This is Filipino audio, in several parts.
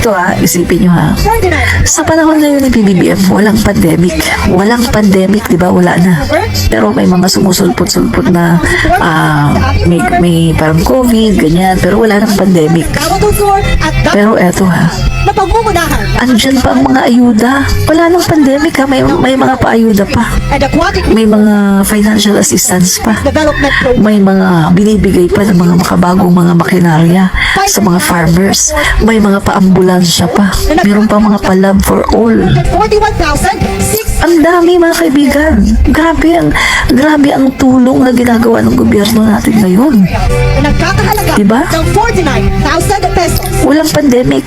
ito isipin nyo sa panahon ngayon ng PBBM, walang pandemic. Walang pandemic, di ba? Wala na. Pero may mga sumusulpot-sulpot na may parang COVID, ganyan. Pero wala nang pandemic. Pero eto andyan pa ang mga ayuda. Wala nang pandemic may mga paayuda pa. May mga financial assistance pa. May mga binibigay pa ng mga makabagong mga makinarya sa mga farmers. May mga paambulansya pa. Meron pa mga pa-love for all. Ang dami mga kaibigan. Grabe ang tulong na ginagawa ng gobyerno natin ngayon. Diba? Walang pandemic.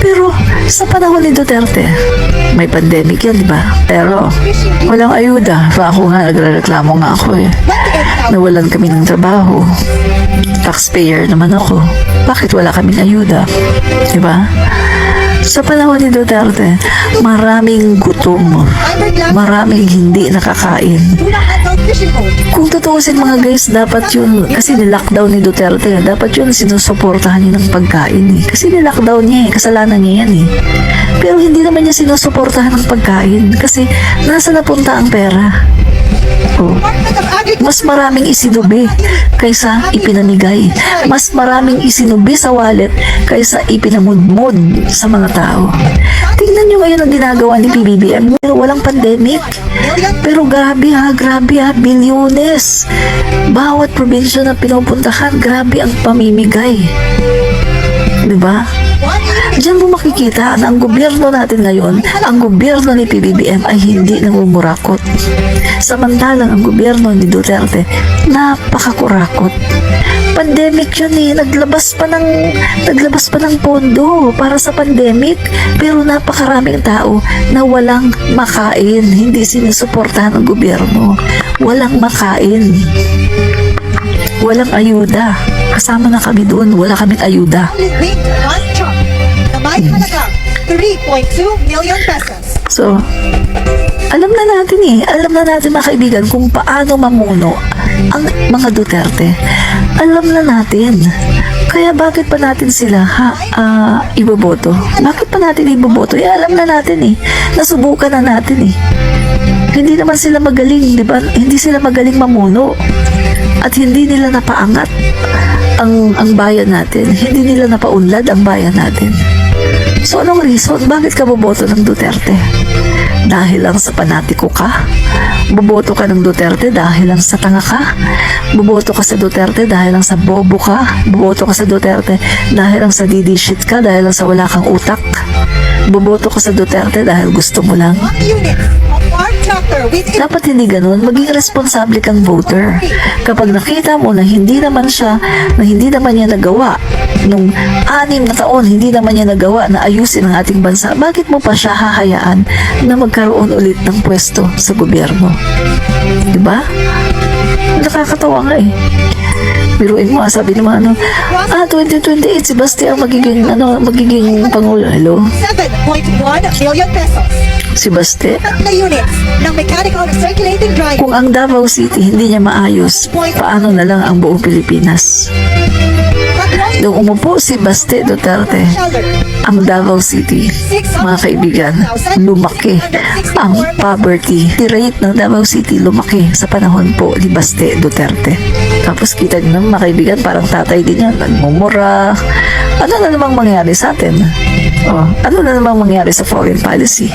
Pero sa panahon ni Duterte, may pandemic yan, di ba? Pero walang ayuda. Ako nga, nagrereklamo nga ako Nawalan kami ng trabaho. Taxpayer naman ako. Bakit wala kaming ayuda? Di ba? Sa panahon ni Duterte, maraming gutom. Maraming hindi nakakain. Kung tutuusin mga guys, dapat yun, kasi nilockdown ni Duterte, dapat yun sinusuportahan niya ng pagkain Kasi nilockdown niya kasalanan niya yan Pero hindi naman niya sinusuportahan ng pagkain kasi nasa napunta ang pera. Mas maraming isinubi kaysa ipinamigay. Mas maraming isinubi sa wallet kaysa ipinamudmod sa mga tao. Tingnan nyo ngayon ang ginagawa ni PBBM. Walang pandemic. Pero grabe bilyones. Bawat probinsya na pinupuntahan, grabe ang pamimigay. Diba? Diyan mo makikita na ang gobyerno natin ngayon, ang gobyerno ni PBBM ay hindi nangungurakot. Samantalang ang gobyerno ni Duterte, napakakurakot. Pandemic yun naglabas pa ng pondo para sa pandemic, pero napakaraming tao na walang makain, hindi sinusuportahan ng gobyerno. Walang makain. Walang ayuda. Kasama na kami doon, wala kaming ayuda. May halagang 3.2 million pesos. So, alam na natin mga kaibigan kung paano mamuno ang mga Duterte. Alam na natin. Kaya bakit pa natin sila iboboto? Bakit pa natin iboboto? Alam na natin Nasubukan na natin Hindi naman sila magaling, di ba? Hindi sila magaling mamuno. At hindi nila napaangat ang bayan natin. Hindi nila napaunlad ang bayan natin. So, anong reason? Bakit ka boboto ng Duterte? Dahil lang sa panatiko ka? Boboto ka ng Duterte dahil lang sa tanga ka? Boboto ka sa Duterte dahil lang sa bobo ka? Boboto ka sa Duterte dahil lang sa didi shit ka? Dahil lang sa wala kang utak? Boboto ka sa Duterte dahil gusto mo lang? Dapat hindi ganun. Maging responsable kang voter. Kapag nakita mo na hindi naman niya nagawa nung 6 na taon, hindi naman niya nagawa na ayusin ang ating bansa, bakit mo pa siya hahayaan na magkaroon ulit ng pwesto sa gobyerno? Diba? Nakakatawa nga Biruin mo, sabi naman 2028 si Basti ang magiging Pangulo. Hello? 7.1 million pesos. Si Basti. Kung ang Davao City hindi niya maayos, paano na lang ang buong Pilipinas? Nung umupo si Basti Duterte, ang Davao City, mga kaibigan, lumaki. Ang poverty rate ng Davao City lumaki sa panahon po ni Basti Duterte. Tapos kita nyo mga kaibigan, parang tatay din yan, nagmumura. Ano na namang mangyari sa atin? Ano na namang mangyari sa foreign policy?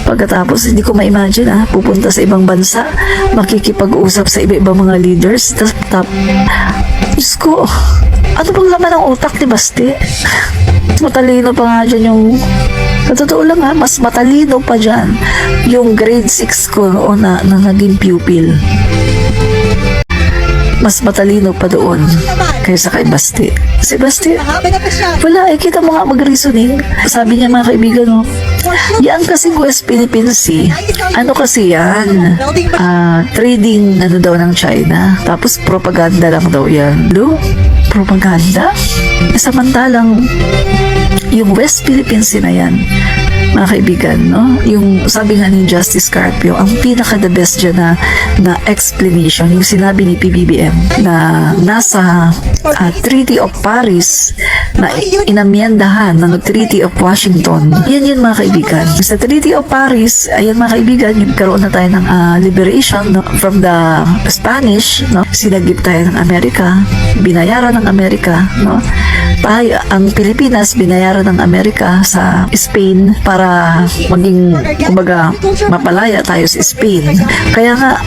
Pagkatapos, hindi ko ma-imagine pupunta sa ibang bansa, makikipag-usap sa iba-ibang mga leaders, Diyos ko, ano bang laman ng utak ni Basti? Matalino pa nga dyan sa totoo lang mas matalino pa dyan yung grade 6 ko na naging pupil. Mas matalino pa doon kaysa kay Basti. Si Basti, wala kita mo nga mag-reasoning. Sabi niya mga kaibigan, yan kasi West Philippine Sea. Ano kasi yan? Trading daw ng China. Tapos propaganda lang daw yan. Propaganda? Samantalang yung West Philippine Sea na yan, mga kaibigan, no? Yung sabi nga ni Justice Carpio, ang pinaka the best dyan na explanation, yung sinabi ni PBBM na nasa Treaty of Paris na inamyendahan ng Treaty of Washington. Yan yun mga kaibigan. Sa Treaty of Paris, ayan mga kaibigan, nagkaroon na tayo ng liberation, no? From the Spanish, no? Sinagip tayo ng Amerika, binayaran ng Amerika, no? Tayo, ang Pilipinas, binayaran ng Amerika sa Spain para maging, kumbaga, mapalaya tayo sa Spain. Kaya nga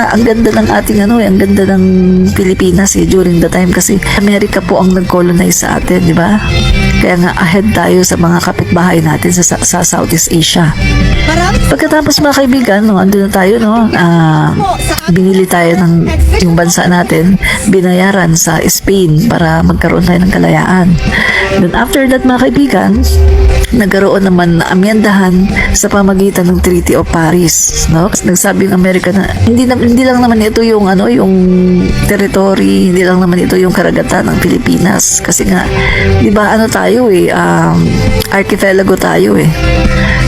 ang ganda ng ating ang ganda ng Pilipinas during the time kasi Amerika po ang nag-colonize sa atin, di ba? Kaya nga ahead tayo sa mga kapitbahay natin sa Southeast Asia. Pagkatapos mga kaibigan, no, andun na tayo, no, binili tayo ng yung bansa natin, binayaran sa Spain para magkaroon tayo ng kalayaan. Then after that mga kaibigan, nagkaroon naman na amyendahan sa pamagitan ng Treaty of Paris, no? Nagsabi ng Amerika na hindi lang naman ito yung yung territory, hindi lang naman ito yung karagatan ng Pilipinas kasi nga 'di ba tayo archipelago tayo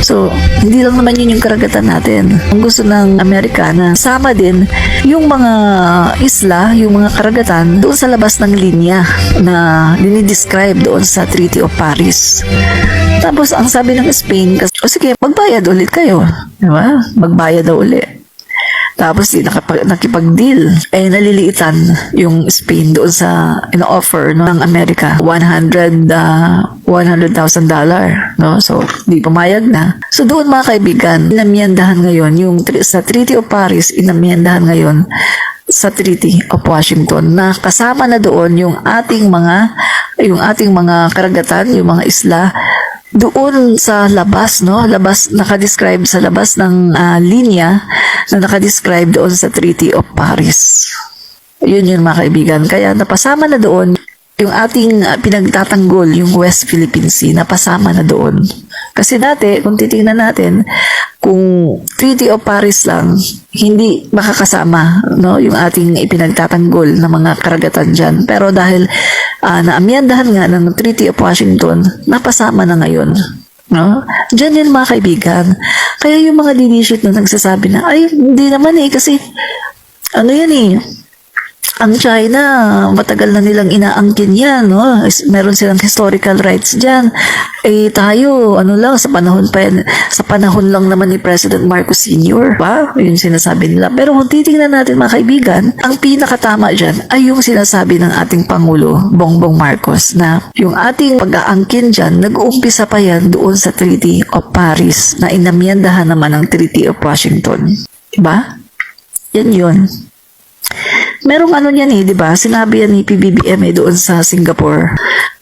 So, hindi lang naman yun yung karagatan natin. Ang gusto ng Amerika na sama din yung mga isla, yung mga karagatan doon sa labas ng linya na dinidescribe doon sa Treaty of Paris. Tapos, ang sabi ng Spain, sige, magbayad ulit kayo. Diba? Magbayad daw ulit. Tapos nakipag-deal. Naliliitan yung Spain doon sa in-offer ng Amerika. $100,000. No? So, di pumayag na. So, doon mga kaibigan, inamyendahan ngayon, sa Treaty of Paris, inamyendahan ngayon sa Treaty of Washington na kasama na doon yung ating mga karagatan, yung mga isla, doon sa labas, no? Nakadescribe sa labas ng linya na nakadescribe doon sa Treaty of Paris. Yun mga kaibigan. Kaya napasama na doon yung ating pinagtatanggol, yung West Philippine Sea, napasama na doon. Kasi dati, kung titingnan natin, kung Treaty of Paris lang, hindi makakasama, no, yung ating ipinagtatanggol na mga karagatan dyan. Pero dahil naamyendahan nga ng Treaty of Washington, napasama na ngayon. No? Diyan yun mga kaibigan. Kaya yung mga leadership na nagsasabi na, ay, hindi naman kasi, ang China, matagal na nilang inaangkin yan, no? Meron silang historical rights dyan. Tayo, lang, sa panahon lang naman ni President Marcos Sr. Ba? Yun sinasabi nila. Pero kung titingnan natin mga kaibigan, ang pinakatama dyan ay yung sinasabi ng ating Pangulo, Bongbong Marcos, na yung ating pag-aangkin dyan, nag-uumpisa pa yan doon sa Treaty of Paris na inamyendahan naman ng Treaty of Washington. Diba? Yan yun. Merong niyan di ba? Sinabi yan ni PBBM doon sa Singapore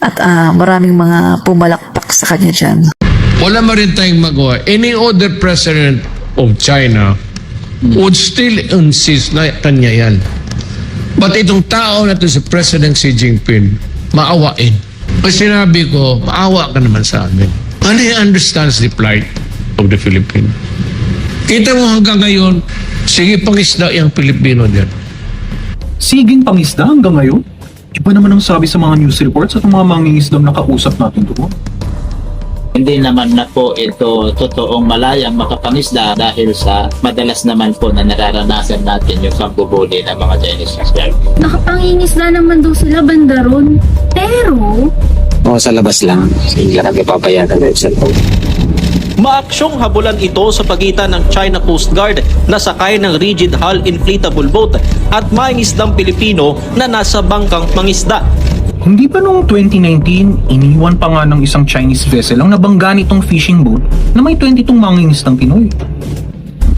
at maraming mga pumalakpak sa kanya dyan. Wala mo rin tayong magawa. Any other president of China would still insist na kanya yan. But itong tao na ito si President Xi Jinping, maawain. Kasi sinabi ko, maawa ka naman sa amin. And he understands the plight of the Philippines. Kita mo hanggang ngayon, sige pangisda yung Pilipino dyan. Siging pangisda hanggang ngayon? Iba naman ang sabi sa mga news reports at mga mangingisdang nakausap natin doon. Hindi naman na po ito totoong malayang makapangisda dahil sa madalas naman po na nararanasan natin yung pambubuli ng mga Chinese island. Nakapangingisda naman daw sila banda ron. Pero sa labas lang. Sila nagpapayagan ng cellphone. Maaksyong habulan ito sa pagitan ng China Coast Guard na sakay ng rigid hull inflatable boat at mangingisdang Pilipino na nasa bangkang mangisda. Hindi ba noong 2019, iniwan pa nga ng isang Chinese vessel ang nabangga nitong fishing boat na may 22 mangingisdang Pinoy?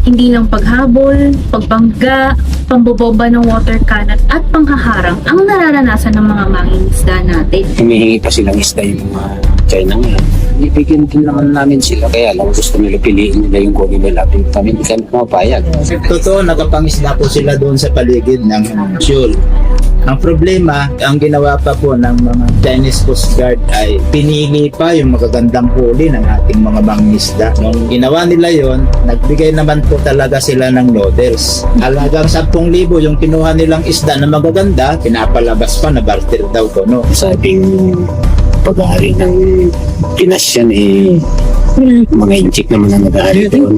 hindi lang paghabol, pagbangga, pamboboba ng water cannon at panghaharang ang nararanasan ng mga mangingisda natin. Humihingi pa silang isda yung mga China ngayon. Ibigyan din naman namin sila. Kaya lang gusto nila piliin nila yung kunin nila. Kami hindi kami mapayag. Totoo, nakapangisda po sila doon sa paligid ng Seoul. Ang problema, ang ginawa pa po ng mga Chinese Coast Guard ay pinili pa yung magagandang huli ng ating mga mangingisda. Nung ginawa nila yon, nagbigay naman po talaga sila ng noodles. Halagang 10,000 yung kinuha nilang isda na magaganda, pinapalabas pa na barter daw ko, no? Sa ating pag-aari ng Pinas yan Mga inchik naman ang nag-aaral doon.